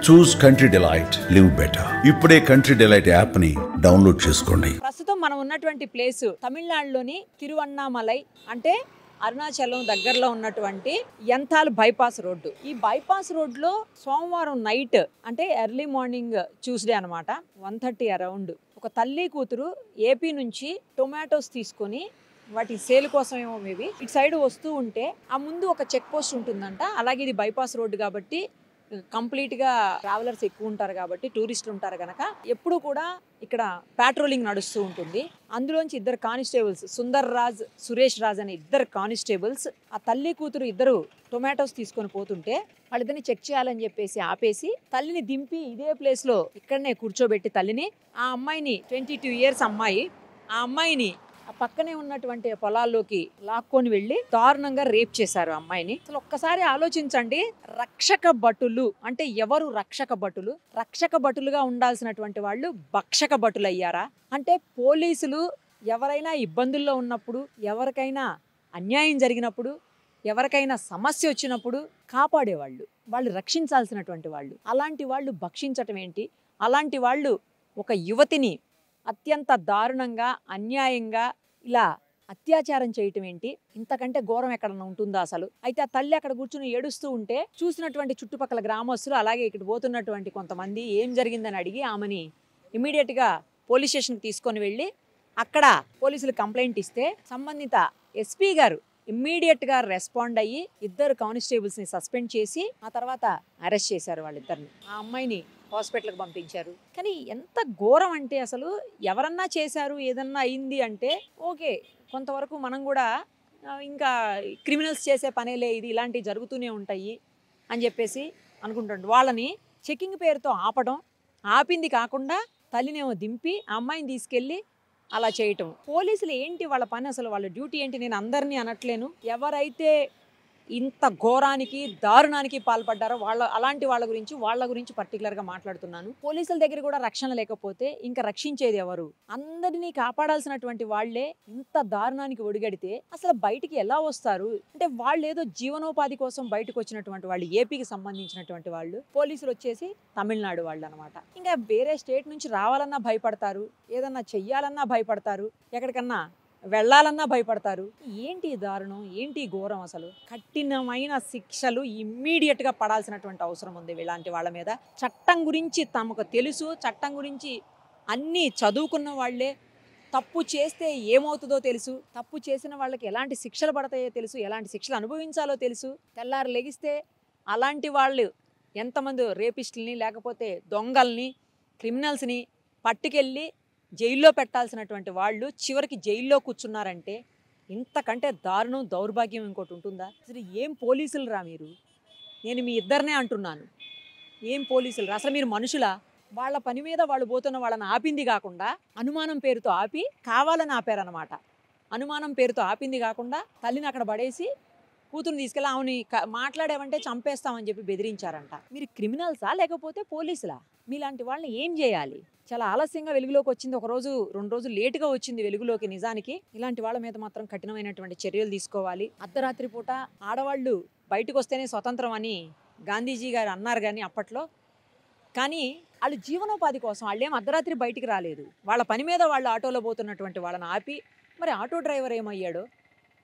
చూస్ country delight, live better. ఇప్పుడే country delight app ని download చేసుకోండి. ప్రస్తుతం మనం ఉన్నటువంటి ప్లేస్ తమిళనాడులోని తిరువన్నామలై, అంటే అరుణాచలం దగ్గరలో ఉన్నటువంటి యంతాల్ బైపాస్ రోడ్డు. ఈ బైపాస్ రోడ్లో సోమవారం నైట్, అంటే ఎర్లీ మార్నింగ్ ట్యూస్డే అనమాట, 1:30 అరౌండ్, ఒక తల్లి కూతురు ఏపీ నుంచి టొమాటోస్ తీసుకొని వాటి సేల్ కోసం ఏమో మేబీ ఇటు సైడ్ వస్తూ ఉంటే ఆ ముందు ఒక చెక్ పోస్ట్ ఉంటుందంట. అలాగే ఇది బైపాస్ రోడ్డు కాబట్టి కంప్లీట్గా ట్రావెలర్స్ ఎక్కువ ఉంటారు కాబట్టి, టూరిస్టులు ఉంటారు కనుక ఎప్పుడు కూడా ఇక్కడ పెట్రోలింగ్ నడుస్తూ ఉంటుంది. అందులోంచి ఇద్దరు కానిస్టేబుల్స్, సుందర్ రాజ్, సురేష్ రాజ్ అనే ఇద్దరు కానిస్టేబుల్స్ ఆ తల్లి కూతురు ఇద్దరు టొమాటోస్ తీసుకొని పోతుంటే వాళ్ళిద్దరిని చెక్ చేయాలని చెప్పేసి ఆపేసి తల్లిని దింపి ఇదే ప్లేస్లో ఇక్కడనే కూర్చోబెట్టి తల్లిని, ఆ అమ్మాయిని 22 ఇయర్స్ అమ్మాయి, ఆ అమ్మాయిని ఆ పక్కనే ఉన్నటువంటి పొలాల్లోకి లాక్కొని వెళ్ళి దారుణంగా రేప్ చేశారు అమ్మాయిని. అసలు ఒక్కసారి ఆలోచించండి, రక్షక భటులు అంటే ఎవరు? రక్షక భటులు. రక్షక భటులుగా ఉండాల్సినటువంటి వాళ్ళు భక్షక భటులు అయ్యారా? అంటే పోలీసులు ఎవరైనా ఇబ్బందుల్లో ఉన్నప్పుడు, ఎవరికైనా అన్యాయం జరిగినప్పుడు, ఎవరికైనా సమస్య వచ్చినప్పుడు కాపాడేవాళ్ళు, వాళ్ళు రక్షించాల్సినటువంటి వాళ్ళు. అలాంటి వాళ్ళు భక్షించటం ఏంటి? అలాంటి వాళ్ళు ఒక యువతిని అత్యంత దారుణంగా, అన్యాయంగా ఇలా అత్యాచారం చేయటం ఏంటి? ఇంతకంటే ఘోరం ఎక్కడన్నా ఉంటుందా అసలు? అయితే ఆ తల్లి అక్కడ కూర్చుని ఏడుస్తూ ఉంటే చూసినటువంటి చుట్టుపక్కల గ్రామస్తులు, అలాగే ఇక్కడ పోతున్నటువంటి కొంతమంది ఏం జరిగిందని అడిగి ఆమెని ఇమీడియట్గా పోలీస్ స్టేషన్కి తీసుకొని వెళ్ళి అక్కడ పోలీసులు కంప్లైంట్ ఇస్తే సంబంధిత ఎస్పీ గారు ఇమ్మీడియట్గా రెస్పాండ్ అయ్యి ఇద్దరు కానిస్టేబుల్స్ని సస్పెండ్ చేసి ఆ తర్వాత అరెస్ట్ చేశారు వాళ్ళిద్దరిని. ఆ అమ్మాయిని హాస్పిటల్కి పంపించారు. కానీ ఎంత ఘోరం అంటే అసలు ఎవరన్నా చేశారు, ఏదన్నా అయింది అంటే ఓకే, కొంతవరకు మనం కూడా ఇంకా క్రిమినల్స్ చేసే పనేలే ఇది, ఇలాంటివి జరుగుతూనే ఉంటాయి అని చెప్పేసి అనుకుంటుంటారు. వాళ్ళని చెకింగ్ పేరుతో ఆపడం, ఆపింది కాకుండా తల్లినేమో దింపి ఆ అమ్మాయిని తీసుకెళ్ళి అలా చేయటం. పోలీసులు ఏంటి వాళ్ళ పని అసలు? వాళ్ళ డ్యూటీ ఏంటి? నేను అందరినీ అనట్లేను, ఎవరైతే ఇంత ఘోరానికి, దారుణానికి పాల్పడ్డారో అలాంటి వాళ్ళ గురించి పర్టికులర్గా మాట్లాడుతున్నాను. పోలీసుల దగ్గర కూడా రక్షణ లేకపోతే ఇంకా రక్షించేది ఎవరు? అందరినీ కాపాడాల్సినటువంటి వాళ్లే ఇంత దారుణానికి ఒడిగడితే అసలు బయటికి ఎలా వస్తారు? అంటే వాళ్ళు ఏదో జీవనోపాధి కోసం బయటకు వచ్చినటువంటి వాళ్ళు, ఏపీకి సంబంధించినటువంటి వాళ్ళు, పోలీసులు వచ్చేసి తమిళనాడు వాళ్ళు అనమాట. ఇంకా వేరే స్టేట్ నుంచి రావాలన్నా భయపడతారు, ఏదన్నా చెయ్యాలన్నా భయపడతారు, ఎక్కడికన్నా వెళ్ళాలన్నా భయపడతారు. ఏంటి దారుణం, ఏంటి ఘోరం అసలు? కఠినమైన శిక్షలు ఇమ్మీడియట్గా పడాల్సినటువంటి అవసరం ఉంది ఇలాంటి వాళ్ళ మీద. చట్టం గురించి తమకు తెలుసు, చట్టం గురించి అన్నీ చదువుకున్న వాళ్ళే, తప్పు చేస్తే ఏమవుతుందో తెలుసు, తప్పు చేసిన వాళ్ళకి ఎలాంటి శిక్షలు పడతాయో తెలుసు, ఎలాంటి శిక్షలు అనుభవించాలో తెలుసు. తెల్లారు లెగిస్తే అలాంటి వాళ్ళు ఎంతమంది రేపిస్టుల్ని, లేకపోతే దొంగల్ని, క్రిమినల్స్ని పట్టుకెళ్ళి జైల్లో పెట్టాల్సినటువంటి వాళ్ళు చివరికి జైల్లో కూర్చున్నారంటే ఇంతకంటే దారుణం, దౌర్భాగ్యం ఇంకోటి ఉంటుందా? అసలు ఏం పోలీసులు రా మీరు? నేను మీ ఇద్దరినే అంటున్నాను, ఏం పోలీసులు రా? అసలు మీరు మనుషులా? వాళ్ళ పని మీద వాళ్ళు పోతున్న వాళ్ళని ఆపింది కాకుండా అనుమానం పేరుతో ఆపి కావాలని ఆపారనమాట. అనుమానం పేరుతో ఆపింది కాకుండా తల్లిని అక్కడ పడేసి కూతురుని తీసుకెళ్ళి ఆమెని మాట్లాడేవంటే చంపేస్తామని చెప్పి బెదిరించారంట. మీరు క్రిమినల్సా లేకపోతే పోలీసులా? మీలాంటి వాళ్ళని ఏం చేయాలి? చాలా ఆలస్యంగా వెలుగులోకి వచ్చింది, 1 రోజు 2 రోజులు లేటుగా వచ్చింది వెలుగులోకి. నిజానికి ఇలాంటి వాళ్ళ మీద మాత్రం కఠినమైనటువంటి చర్యలు తీసుకోవాలి. అర్ధరాత్రి పూట ఆడవాళ్ళు బయటకు వస్తేనే స్వతంత్రం అని గాంధీజీ గారు అన్నారు కానీ అప్పట్లో, కానీ వాళ్ళు జీవనోపాధి కోసం వాళ్ళేం అర్ధరాత్రి బయటికి రాలేదు. వాళ్ళ పని మీద వాళ్ళు ఆటోలో పోతున్నటువంటి వాళ్ళని ఆపి, మరి ఆటో డ్రైవర్ ఏమయ్యాడో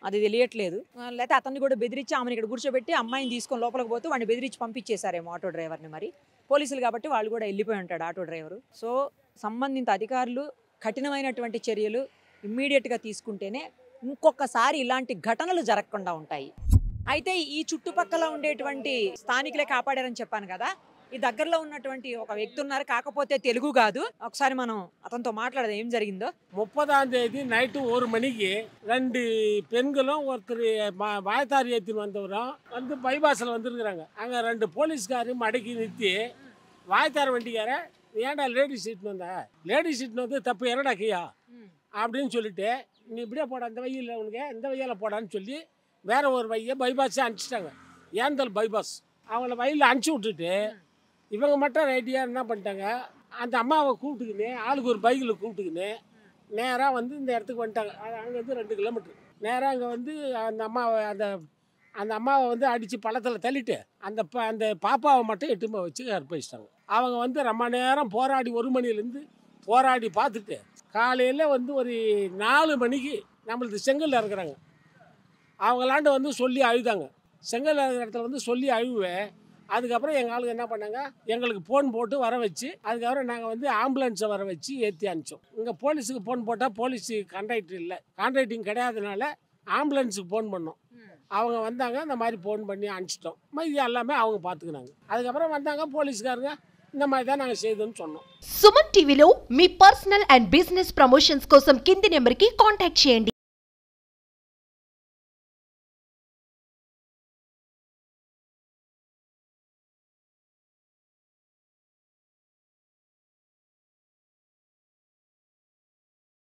అది తెలియట్లేదు. లేకపోతే అతన్ని కూడా బెదిరించి ఆమెను ఇక్కడ కూర్చోబెట్టి అమ్మాయిని తీసుకొని లోపలికి పోతే వాడిని బెదిరించి పంపించేశారేమో ఆటో డ్రైవర్ని. మరి పోలీసులు కాబట్టి వాళ్ళు కూడా వెళ్ళిపోయి ఉంటాడు ఆటో డ్రైవరు. సో సంబంధిత అధికారులు కఠినమైనటువంటి చర్యలు ఇమ్మీడియట్గా తీసుకుంటేనే ఇంకొకసారి ఇలాంటి ఘటనలు జరగకుండా ఉంటాయి. అయితే ఈ చుట్టుపక్కల ఉండేటువంటి స్థానికులే కాపాడారని చెప్పాను కదా. ఈ దగ్గరలో ఉన్నటువంటి ఒక వ్యక్తి ఉన్నారు, కాకపోతే తెలుగు కాదు. ఒకసారి మనం అతనితో మాట్లాడదాం ఏం జరిగిందో. 30ஆம் தேதி நைட்டு 1 மணிக்கு 2 பெண்களும் ஒருத்தர் வாய்த்தாரி ஏற்றின்னு வந்தவரும் வந்து பைபாஸில் வந்துருக்குறாங்க. அங்கே 2 போலீஸ்காரும் மடக்கி நிறுத்தி, வாய்த்தார் வண்டிக்கார ஏன்டா லேடிஸ் சீட்னு வந்த, லேடிஸ் சீட்னு வந்து தப்பு என்னடா கையா அப்படின்னு சொல்லிட்டு, நீ இப்படியே போட, அந்த வழியில் உனக்கு இந்த வழியில் போடான்னு சொல்லி வேற ஒரு வழியை பைபாஸே அனுப்பிச்சிட்டாங்க. ஏந்தல் பைபாஸ் அவங்கள வழியில் அனுப்பிச்சி விட்டுட்டு இவங்க மட்டும் ரைட்டியாக என்ன பண்ணிட்டாங்க, அந்த அம்மாவை கூப்பிட்டுக்கின்னு ஆளுக்கு ஒரு பைக்கில் கூப்பிட்டுக்கின்னு நேராக வந்து இந்த இடத்துக்கு வந்துட்டாங்க. அது அங்கேருந்து 2 கிலோமீட்டர் நேராக அங்கே வந்து அந்த அம்மாவை அந்த அம்மாவை வந்து அடித்து பள்ளத்தில் தள்ளிட்டு அந்த பாப்பாவை மட்டும் எட்டுமா வச்சு கற்பழிச்சிட்டாங்க. அவங்க வந்து ரொம்ப நேரம் போராடி 1 மணிலேருந்து போராடி பார்த்துட்டு காலையில் வந்து ஒரு 4 மணிக்கு நம்மளுக்கு செங்கல்ல இருக்கிறாங்க. அவங்களாண்டு வந்து சொல்லி அழுதாங்க. செங்கல் இருக்கிற இடத்துல வந்து சொல்லி அழுவேன். அதுக்கப்புறம் எங்கள் ஆளுங்க என்ன பண்ணாங்க, எங்களுக்கு ஃபோன் போட்டு வர வச்சு அதுக்கப்புறம் நாங்கள் வந்து ஆம்புலன்ஸை வர வச்சு ஏற்றி அனுப்பிச்சோம். இங்கே போலீஸுக்கு ஃபோன் போட்டால் போலீஸு கான்ட்ராக்டர் இல்லை, கான்ட்ராக்டிங் கிடையாதுனால ஆம்புலன்ஸுக்கு ஃபோன் பண்ணோம். அவங்க வந்தாங்க, இந்த மாதிரி ஃபோன் பண்ணி அனுப்பிச்சிட்டோம். இது எல்லாமே அவங்க பார்த்துக்கினாங்க. அதுக்கப்புறம் வந்தாங்க போலீஸ்காரங்க, இந்த மாதிரி தான் நாங்கள் செய்தோம்னு சொன்னோம். సుమన్ టీవీలో మీ పర్సనల్ అండ్ బిజినెస్ ప్రమోషన్స్ కోసం కింది నెంబర్కి కాంటాక్ట్ చేయండి.